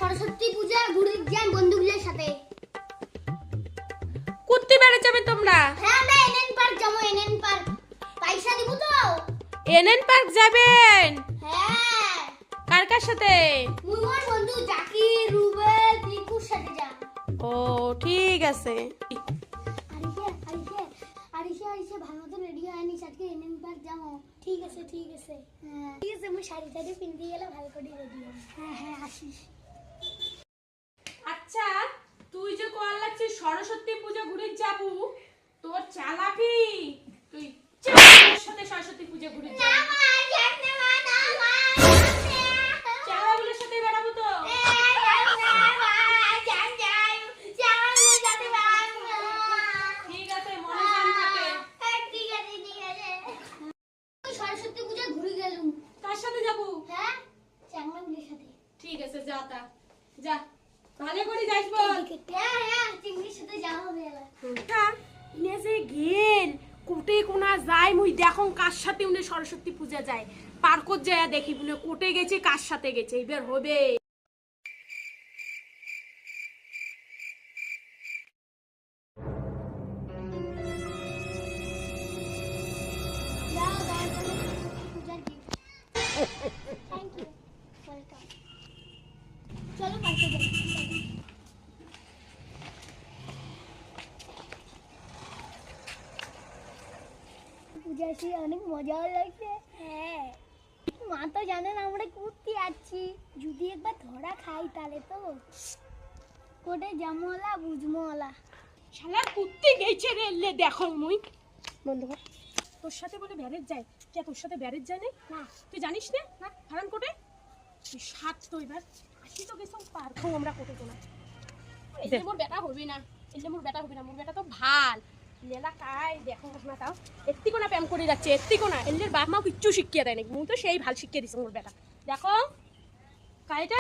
সরস্বতী পূজা ঘুরে যাই বন্ধুগুলোর সাথে। কুত্তি বেড়ে যাবে তোমরা? হ্যাঁ আমরা এনএন পার্ক যাবো। এনএন পার্ক পয়সা দিব তো? এনএন পার্ক যাবেন? হ্যাঁ। কার কার সাথে? মুই বন্ধু জাকির রুবেল পিকুর সাথে যা। ও ঠিক আছে। আরিশা ভালো মতো রেডি হয়নি, আজকে এনএন পার্ক যাবো। ঠিক আছে হ্যাঁ ঠিক আছে, মুই শাড়ি টাড়ি পিন্দি গেলে ভালো করে রেডি হব। হ্যাঁ আসিস। আচ্ছা তুই যে কল লাগছিস সরস্বতী পূজা ঘুরে যাবো, তোর চালাকি তুই চালাকির সাথে সরস্বতী পূজা ঘুরে যাবি? চালাগুলোর সাথে বেড়াবো তো? ঠিক আছে, মনে জান থাকে। সরস্বতী পূজা ঘুরে গেলুম। কার সাথে যাবো? হ্যাঁ চ্যাংড়াগুলির সাথে। ঠিক আছে যা তা যা, ভালো করে যাস বল। হ্যাঁ চিংড়ির সাথে যাওয়া হবে এলা। ইনে যে গেল কোটে কোনা যায়, মুই দেখো কার সাথে উনি সরস্বতী পূজা যায়, পার্কত যায় দেখি উনি কোটে গেছে কার সাথে গেছে, এবার হবে। চলো পার্কে যাই। পূজাছি অনেক মজা লাগছে। হ্যাঁ মা তো জানেন আমরা ঘুরতে যাচ্ছি, যদি একবার ধরা খাই তাহলে তো কোটে জামলা বুঝমলা। শালা কুত্তি গেছে রে, লে দেখো মুই বন্ধ কর। তোর সাথে বলে ব্যারেজ যায় কে? তোর সাথে ব্যারেজ যায় না? তুই জানিস না? হারাম কোটে তুই সাত তো এবার আসি তো গেছো পার্কও আমরা কোটে কোনা। এলে মোর বেটা হবে না, এলে মোর বেটা হবে না, মোর বেটা তো ভাল লেলা কাই দেখো না, তাও এত্তি কোনা প্যাম করে যাচ্ছে, এত্তি কোনা এলের বাপ মাও কিচ্ছু শিখিয়ে দেয় নাকি, মুই তো সেই ভাল শিখিয়ে দিছে মোর বেটা। দেখো কাইটা